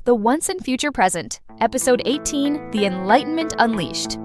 The Once and Future Present, Episode 18, The Enlightenment Unleashed.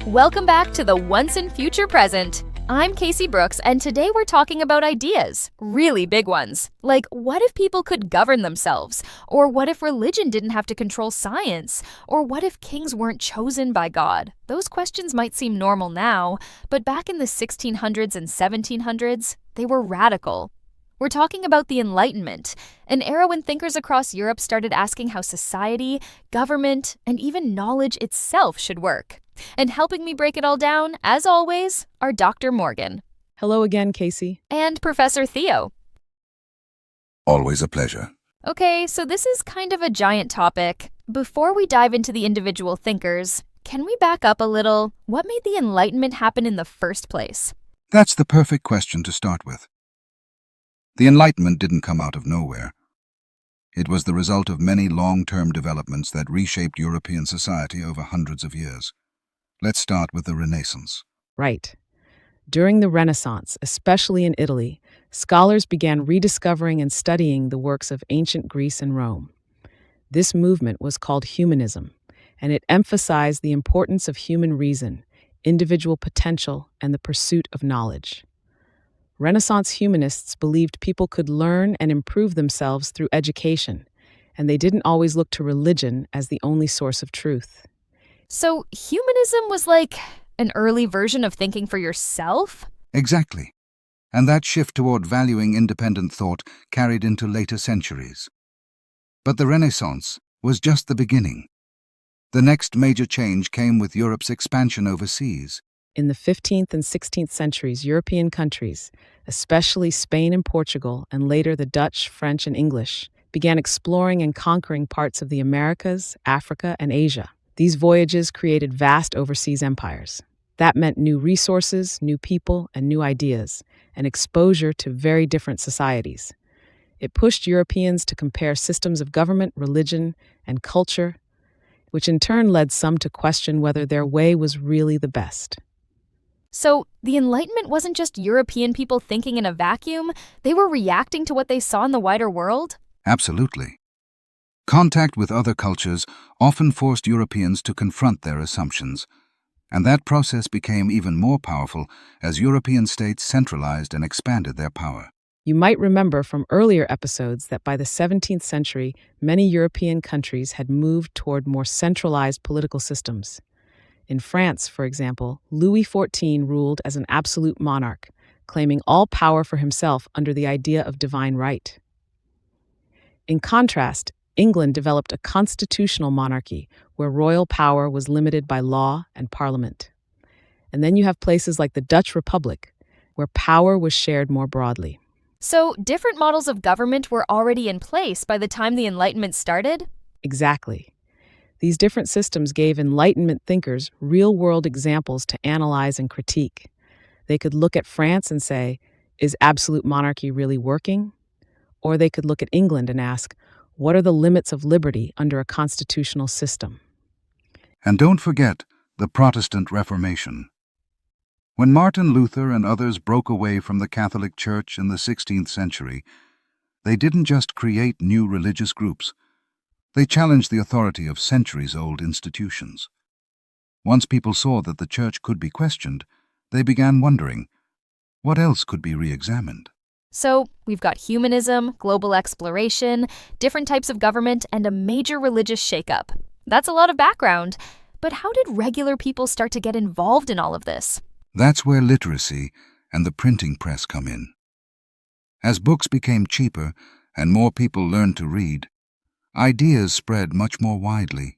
Welcome back to The Once and Future Present. I'm Casey Brooks, and today we're talking about ideas, really big ones. Like, what if people could govern themselves? Or what if religion didn't have to control science? Or what if kings weren't chosen by God? Those questions might seem normal now, but back in the 1600s and 1700s, they were radical. We're talking about the Enlightenment, an era when thinkers across Europe started asking how society, government, and even knowledge itself should work. And helping me break it all down, as always, are Dr. Morgan. Hello again, Casey. And Professor Theo. Always a pleasure. Okay, so this is kind of a giant topic. Before we dive into the individual thinkers, can we back up a little? What made the Enlightenment happen in the first place? That's the perfect question to start with. The Enlightenment didn't come out of nowhere. It was the result of many long-term developments that reshaped European society over hundreds of years. Let's start with the Renaissance. Right. During the Renaissance, especially in Italy, scholars began rediscovering and studying the works of ancient Greece and Rome. This movement was called humanism, and it emphasized the importance of human reason, individual potential, and the pursuit of knowledge. Renaissance humanists believed people could learn and improve themselves through education, and they didn't always look to religion as the only source of truth. So humanism was like an early version of thinking for yourself? Exactly. And that shift toward valuing independent thought carried into later centuries. But the Renaissance was just the beginning. The next major change came with Europe's expansion overseas. In the 15th and 16th centuries, European countries, especially Spain and Portugal, and later the Dutch, French, and English, began exploring and conquering parts of the Americas, Africa, and Asia. These voyages created vast overseas empires. That meant new resources, new people, and new ideas, and exposure to very different societies. It pushed Europeans to compare systems of government, religion, and culture, which in turn led some to question whether their way was really the best. So the Enlightenment wasn't just European people thinking in a vacuum, they were reacting to what they saw in the wider world? Absolutely. Contact with other cultures often forced Europeans to confront their assumptions, and that process became even more powerful as European states centralized and expanded their power. You might remember from earlier episodes that by the 17th century, many European countries had moved toward more centralized political systems. In France, for example, Louis XIV ruled as an absolute monarch, claiming all power for himself under the idea of divine right. In contrast, England developed a constitutional monarchy where royal power was limited by law and parliament. And then you have places like the Dutch Republic, where power was shared more broadly. So different models of government were already in place by the time the Enlightenment started? Exactly. These different systems gave Enlightenment thinkers real-world examples to analyze and critique. They could look at France and say, is absolute monarchy really working? Or they could look at England and ask, what are the limits of liberty under a constitutional system? And don't forget the Protestant Reformation. When Martin Luther and others broke away from the Catholic Church in the 16th century, they didn't just create new religious groups. They challenged the authority of centuries-old institutions. Once people saw that the Church could be questioned, they began wondering, what else could be re-examined? So we've got humanism, global exploration, different types of government, and a major religious shakeup. That's a lot of background. But how did regular people start to get involved in all of this? That's where literacy and the printing press come in. As books became cheaper and more people learned to read, ideas spread much more widely.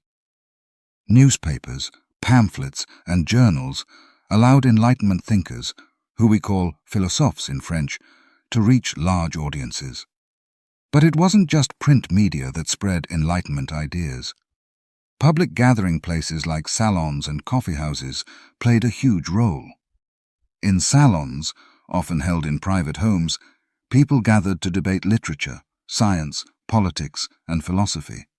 Newspapers, pamphlets, and journals allowed Enlightenment thinkers, who we call philosophes in French, to reach large audiences. But it wasn't just print media that spread Enlightenment ideas. Public gathering places like salons and coffeehouses played a huge role. In salons, often held in private homes, People gathered to debate literature, science, politics, and philosophy.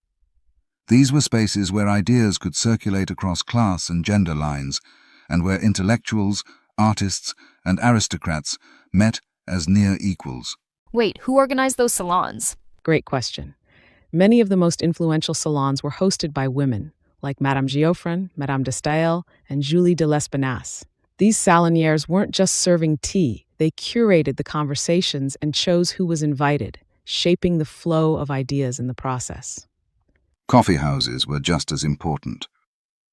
These were spaces where ideas could circulate across class and gender lines, and where intellectuals, artists, and aristocrats met as near equals. Wait, who organized those salons? Great question. Many of the most influential salons were hosted by women, like Madame Geoffrin, Madame de Staël, and Julie de Lespinasse. These salonières weren't just serving tea, they curated the conversations and chose who was invited, shaping the flow of ideas in the process. Coffee houses were just as important.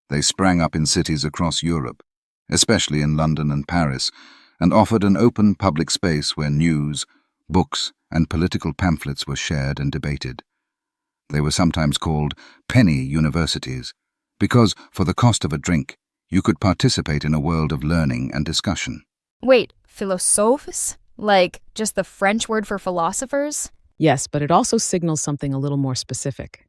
They sprang up in cities across Europe, especially in London and Paris, and offered an open public space where news, books, and political pamphlets were shared and debated. They were sometimes called penny universities, because for the cost of a drink, you could participate in a world of learning and discussion. Wait, philosophes? Like just the French word for philosophers? Yes, but it also signals something a little more specific.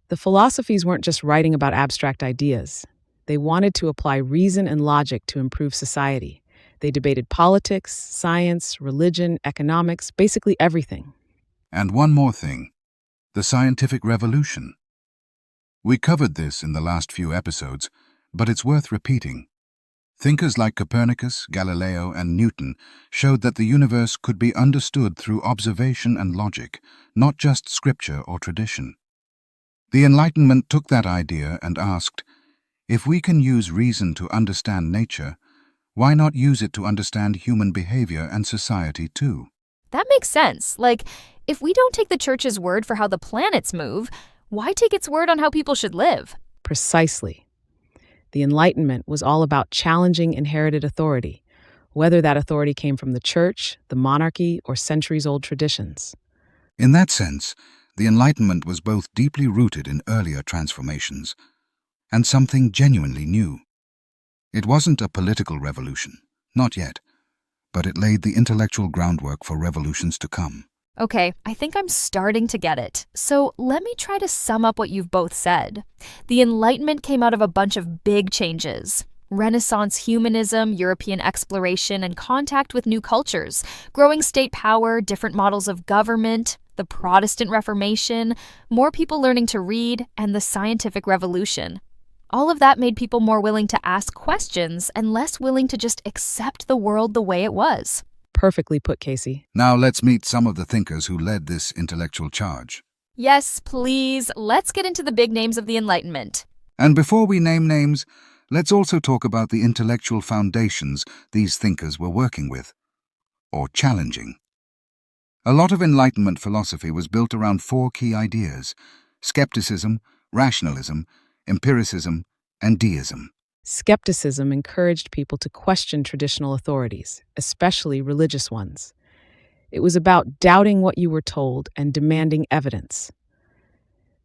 The philosophies weren't just writing about abstract ideas. They wanted to apply reason and logic to improve society. They debated politics, science, religion, economics, basically everything. And one more thing, the scientific revolution. We covered this in the last few episodes, but it's worth repeating. Thinkers like Copernicus, Galileo, and Newton showed that the universe could be understood through observation and logic, not just scripture or tradition. The Enlightenment took that idea and asked, if we can use reason to understand nature, why not use it to understand human behavior and society too? That makes sense. Like, if we don't take the church's word for how the planets move, why take its word on how people should live? Precisely. The Enlightenment was all about challenging inherited authority, whether that authority came from the church, the monarchy, or centuries-old traditions. In that sense, the Enlightenment was both deeply rooted in earlier transformations and something genuinely new. It wasn't a political revolution, not yet, but it laid the intellectual groundwork for revolutions to come. Okay, I think I'm starting to get it. So let me try to sum up what you've both said. The Enlightenment came out of a bunch of big changes. Renaissance humanism, European exploration, and contact with new cultures, growing state power, different models of government, the Protestant Reformation, more people learning to read, and the scientific revolution. All of that made people more willing to ask questions and less willing to just accept the world the way it was. Perfectly put, Casey. Now let's meet some of the thinkers who led this intellectual charge. Yes, please. Let's get into the big names of the Enlightenment. And before we name names, let's also talk about the intellectual foundations these thinkers were working with, or challenging. A lot of Enlightenment philosophy was built around four key ideas: skepticism, rationalism, empiricism, and deism. Skepticism encouraged people to question traditional authorities, especially religious ones. It was about doubting what you were told and demanding evidence.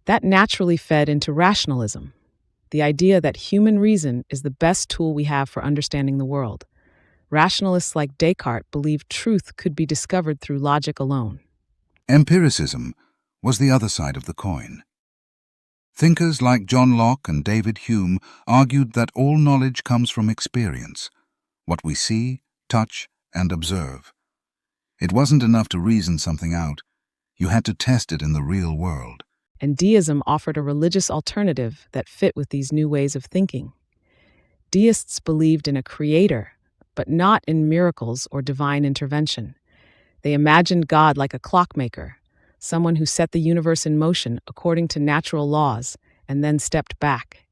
That naturally fed into rationalism, the idea that human reason is the best tool we have for understanding the world. Rationalists like Descartes believed truth could be discovered through logic alone. Empiricism was the other side of the coin. Thinkers like John Locke and David Hume argued that all knowledge comes from experience, what we see, touch, and observe. It wasn't enough to reason something out. You had to test it in the real world. And deism offered a religious alternative that fit with these new ways of thinking. Deists believed in a creator, but not in miracles or divine intervention. They imagined God like a clockmaker, someone who set the universe in motion according to natural laws and then stepped back.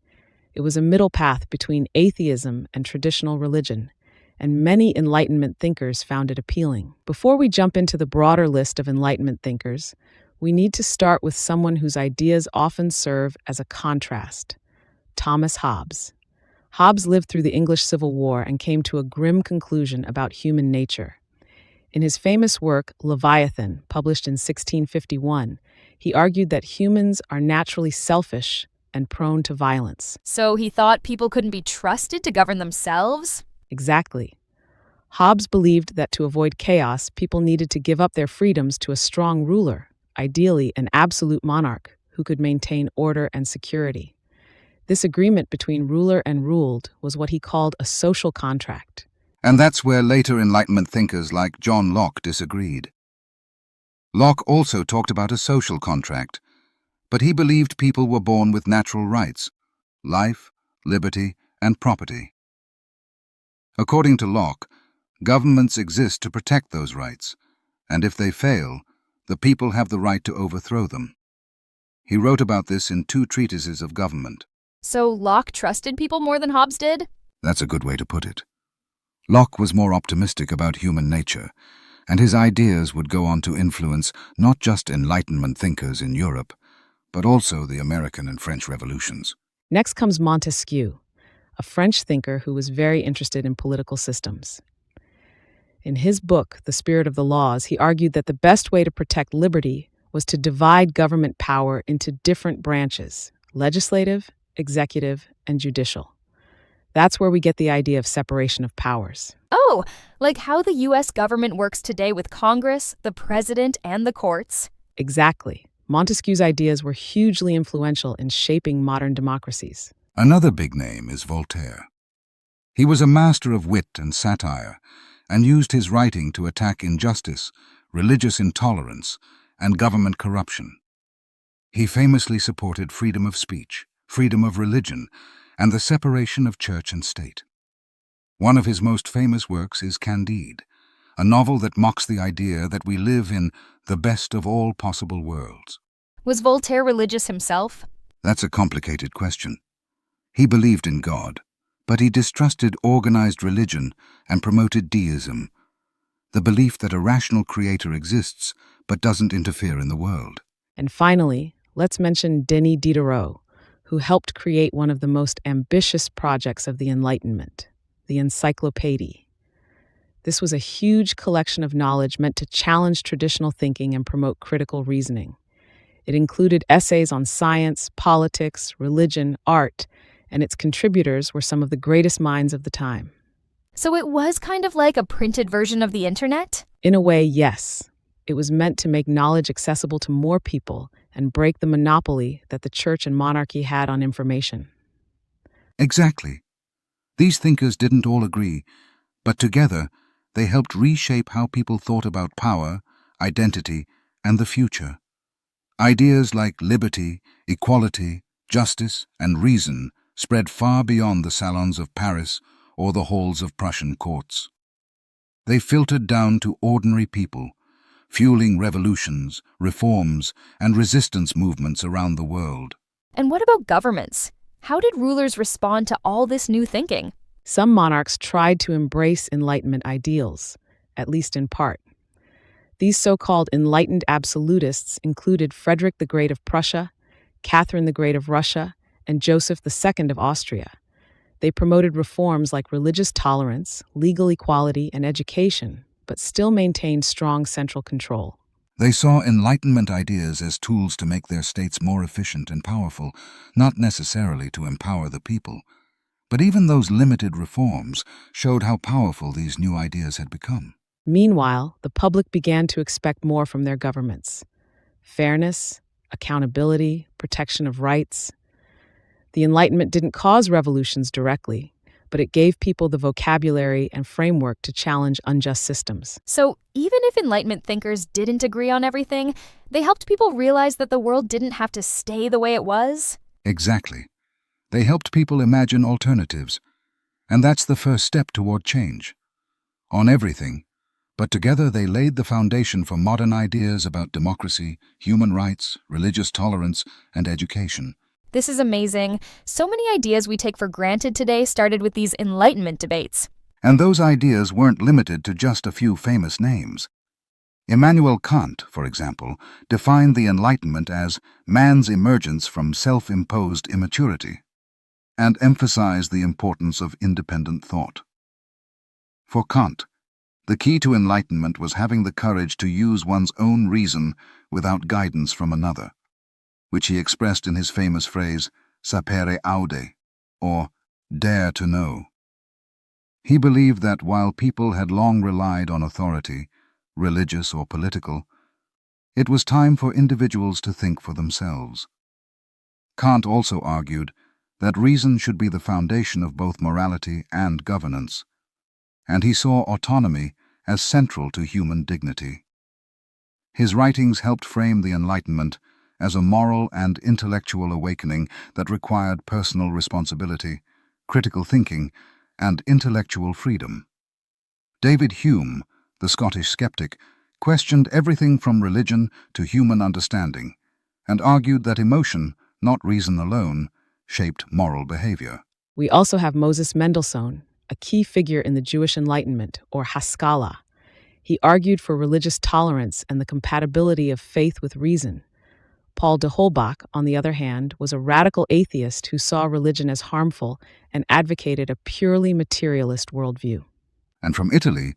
It was a middle path between atheism and traditional religion, and many Enlightenment thinkers found it appealing. Before we jump into the broader list of Enlightenment thinkers, we need to start with someone whose ideas often serve as a contrast: Thomas Hobbes. Hobbes lived through the English Civil War and came to a grim conclusion about human nature. In his famous work, Leviathan, published in 1651, he argued that humans are naturally selfish and prone to violence. So he thought people couldn't be trusted to govern themselves? Exactly. Hobbes believed that to avoid chaos, people needed to give up their freedoms to a strong ruler, ideally an absolute monarch, who could maintain order and security. This agreement between ruler and ruled was what he called a social contract. And that's where later Enlightenment thinkers like John Locke disagreed. Locke also talked about a social contract, but he believed people were born with natural rights: life, liberty, and property. According to Locke, governments exist to protect those rights, and if they fail, the people have the right to overthrow them. He wrote about this in 2 treatises of government. So Locke trusted people more than Hobbes did? That's a good way to put it. Locke was more optimistic about human nature, and his ideas would go on to influence not just Enlightenment thinkers in Europe, but also the American and French revolutions. Next comes Montesquieu, a French thinker who was very interested in political systems. In his book, The Spirit of the Laws, he argued that the best way to protect liberty was to divide government power into different branches: legislative, executive, and judicial. That's where we get the idea of separation of powers. Oh, like how the US government works today with Congress, the president, and the courts? Exactly. Montesquieu's ideas were hugely influential in shaping modern democracies. Another big name is Voltaire. He was a master of wit and satire, and used his writing to attack injustice, religious intolerance, and government corruption. He famously supported freedom of speech, freedom of religion, and the separation of church and state. One of his most famous works is Candide, a novel that mocks the idea that we live in the best of all possible worlds. Was Voltaire religious himself? That's a complicated question. He believed in God, but he distrusted organized religion and promoted deism, the belief that a rational creator exists but doesn't interfere in the world. And finally, let's mention Denis Diderot, who helped create one of the most ambitious projects of the Enlightenment, the Encyclopédie. This was a huge collection of knowledge meant to challenge traditional thinking and promote critical reasoning. It included essays on science, politics, religion, art, and its contributors were some of the greatest minds of the time. So it was kind of like a printed version of the internet? In a way, yes. It was meant to make knowledge accessible to more people and break the monopoly that the church and monarchy had on information. Exactly. These thinkers didn't all agree, but together they helped reshape how people thought about power, identity, and the future. Ideas like liberty, equality, justice, and reason spread far beyond the salons of Paris or the halls of Prussian courts. They filtered down to ordinary people, fueling revolutions, reforms, and resistance movements around the world. And what about governments? How did rulers respond to all this new thinking? Some monarchs tried to embrace Enlightenment ideals, at least in part. These so-called enlightened absolutists included Frederick the Great of Prussia, Catherine the Great of Russia, and Joseph II of Austria. They promoted reforms like religious tolerance, legal equality, and education, but still maintained strong central control. They saw Enlightenment ideas as tools to make their states more efficient and powerful, not necessarily to empower the people. But even those limited reforms showed how powerful these new ideas had become. Meanwhile, the public began to expect more from their governments: fairness, accountability, protection of rights. The Enlightenment didn't cause revolutions directly, but it gave people the vocabulary and framework to challenge unjust systems. So even if Enlightenment thinkers didn't agree on everything, they helped people realize that the world didn't have to stay the way it was? Exactly. They helped people imagine alternatives, and that's the first step toward change. On everything, but together they laid the foundation for modern ideas about democracy, human rights, religious tolerance, and education. This is amazing. So many ideas we take for granted today started with these Enlightenment debates. And those ideas weren't limited to just a few famous names. Immanuel Kant, for example, defined the Enlightenment as man's emergence from self-imposed immaturity, and emphasized the importance of independent thought. For Kant, the key to enlightenment was having the courage to use one's own reason without guidance from another, which he expressed in his famous phrase, sapere aude, or dare to know. He believed that while people had long relied on authority, religious or political, it was time for individuals to think for themselves. Kant also argued that reason should be the foundation of both morality and governance, and he saw autonomy as central to human dignity. His writings helped frame the Enlightenment as a moral and intellectual awakening that required personal responsibility, critical thinking, and intellectual freedom. David Hume, the Scottish skeptic, questioned everything from religion to human understanding, and argued that emotion, not reason alone, shaped moral behavior. We also have Moses Mendelssohn, a key figure in the Jewish Enlightenment, or Haskalah. He argued for religious tolerance and the compatibility of faith with reason. Paul de Holbach, on the other hand, was a radical atheist who saw religion as harmful and advocated a purely materialist worldview. And from Italy,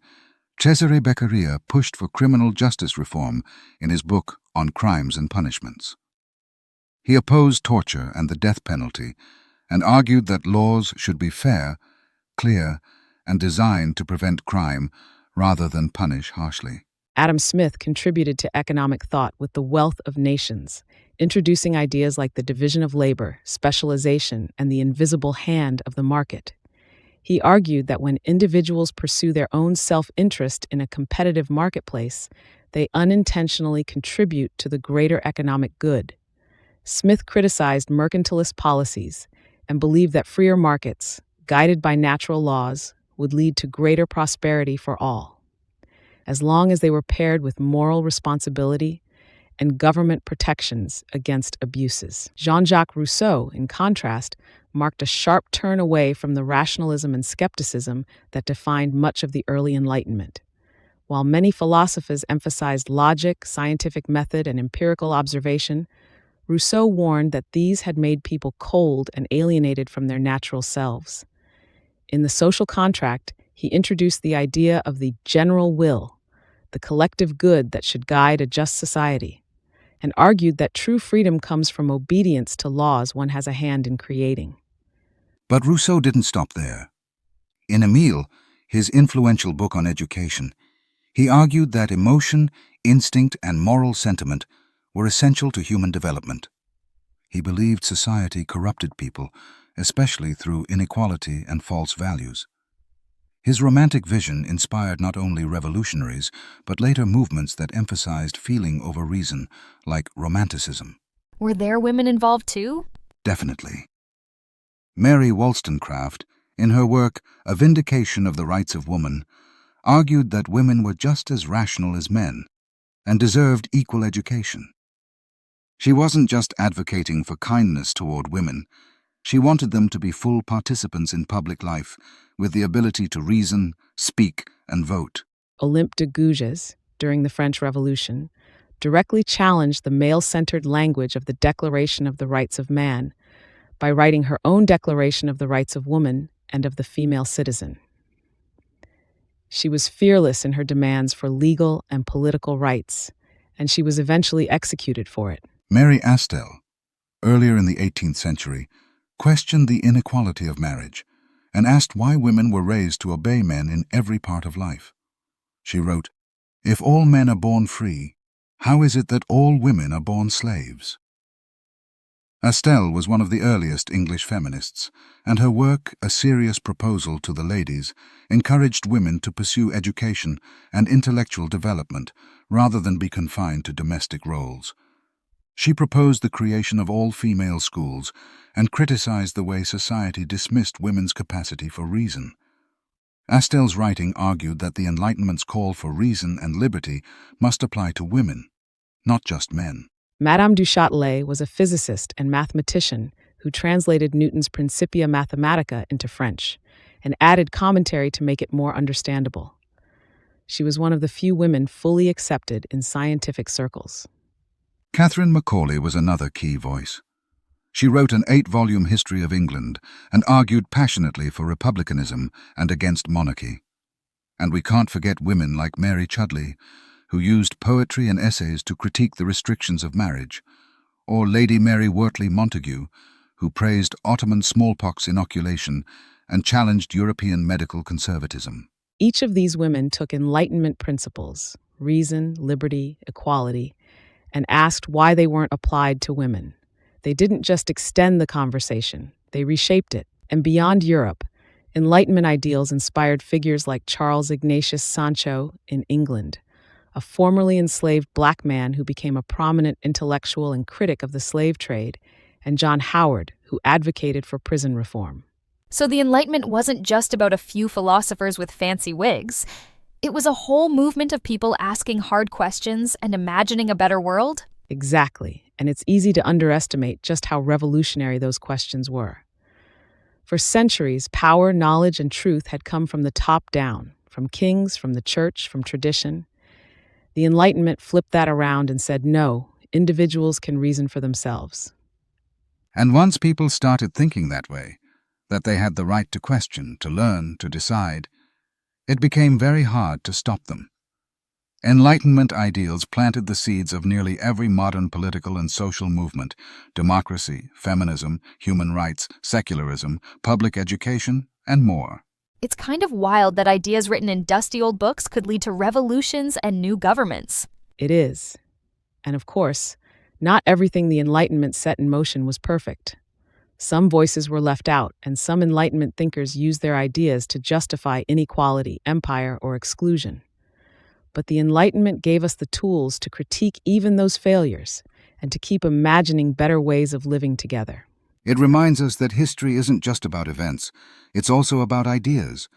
Cesare Beccaria pushed for criminal justice reform in his book On Crimes and Punishments. He opposed torture and the death penalty and argued that laws should be fair, clear, and designed to prevent crime rather than punish harshly. Adam Smith contributed to economic thought with The Wealth of Nations, introducing ideas like the division of labor, specialization, and the invisible hand of the market. He argued that when individuals pursue their own self-interest in a competitive marketplace, they unintentionally contribute to the greater economic good. Smith criticized mercantilist policies and believed that freer markets, guided by natural laws, would lead to greater prosperity for all, as long as they were paired with moral responsibility and government protections against abuses. Jean-Jacques Rousseau, in contrast, marked a sharp turn away from the rationalism and skepticism that defined much of the early Enlightenment. While many philosophers emphasized logic, scientific method, and empirical observation, Rousseau warned that these had made people cold and alienated from their natural selves. In The Social Contract, he introduced the idea of the general will, the collective good that should guide a just society, and argued that true freedom comes from obedience to laws one has a hand in creating. But Rousseau didn't stop there. In Emile, his influential book on education, he argued that emotion, instinct, and moral sentiment were essential to human development. He believed society corrupted people, especially through inequality and false values. His romantic vision inspired not only revolutionaries, but later movements that emphasized feeling over reason, like Romanticism. Were there women involved too? Definitely. Mary Wollstonecraft, in her work A Vindication of the Rights of Woman, argued that women were just as rational as men and deserved equal education. She wasn't just advocating for kindness toward women. She wanted them to be full participants in public life, with the ability to reason, speak, and vote. Olympe de Gouges, during the French Revolution, directly challenged the male-centered language of the Declaration of the Rights of Man by writing her own Declaration of the Rights of Woman and of the Female Citizen. She was fearless in her demands for legal and political rights, and she was eventually executed for it. Mary Astle, earlier in the 18th century, questioned the inequality of marriage and asked why women were raised to obey men in every part of life. She wrote, "If all men are born free, how is it that all women are born slaves?" Astle was one of the earliest English feminists, and her work, A Serious Proposal to the Ladies, encouraged women to pursue education and intellectual development rather than be confined to domestic roles. She proposed the creation of all-female schools and criticized the way society dismissed women's capacity for reason. Astell's writing argued that the Enlightenment's call for reason and liberty must apply to women, not just men. Madame du Châtelet was a physicist and mathematician who translated Newton's Principia Mathematica into French and added commentary to make it more understandable. She was one of the few women fully accepted in scientific circles. Catherine Macaulay was another key voice. She wrote an 8-volume history of England and argued passionately for republicanism and against monarchy. And we can't forget women like Mary Chudley, who used poetry and essays to critique the restrictions of marriage, or Lady Mary Wortley Montagu, who praised Ottoman smallpox inoculation and challenged European medical conservatism. Each of these women took Enlightenment principles, reason, liberty, equality, and asked why they weren't applied to women. They didn't just extend the conversation, they reshaped it. And beyond Europe, Enlightenment ideals inspired figures like Charles Ignatius Sancho in England, a formerly enslaved black man who became a prominent intellectual and critic of the slave trade, and John Howard, who advocated for prison reform. So the Enlightenment wasn't just about a few philosophers with fancy wigs. It was a whole movement of people asking hard questions and imagining a better world. Exactly, and it's easy to underestimate just how revolutionary those questions were. For centuries, power, knowledge, and truth had come from the top down, from kings, from the church, from tradition. The Enlightenment flipped that around and said, no, individuals can reason for themselves. And once people started thinking that way, that they had the right to question, to learn, to decide, it became very hard to stop them. Enlightenment ideals planted the seeds of nearly every modern political and social movement: democracy, feminism, human rights, secularism, public education, and more. It's kind of wild that ideas written in dusty old books could lead to revolutions and new governments. It is. And of course, not everything the Enlightenment set in motion was perfect. Some voices were left out, and some Enlightenment thinkers used their ideas to justify inequality, empire, or exclusion. But the Enlightenment gave us the tools to critique even those failures and to keep imagining better ways of living together. It reminds us that history isn't just about events, it's also about ideas,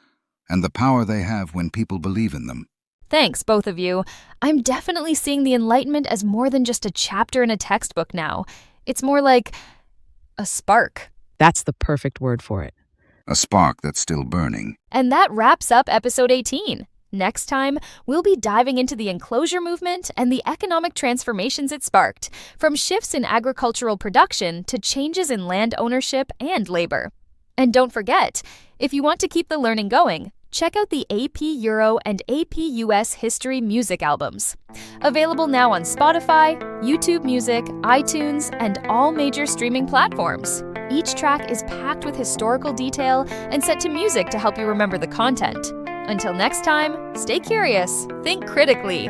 and the power they have when people believe in them. Thanks, both of you. I'm definitely seeing the Enlightenment as more than just a chapter in a textbook now. It's more like a spark. That's the perfect word for it. A spark that's still burning. And that wraps up episode 18. Next time, we'll be diving into the enclosure movement and the economic transformations it sparked, from shifts in agricultural production to changes in land ownership and labor. And don't forget, if you want to keep the learning going, check out the AP Euro and AP US History music albums. Available now on Spotify, YouTube Music, iTunes, and all major streaming platforms. Each track is packed with historical detail and set to music to help you remember the content. Until next time, stay curious, think critically,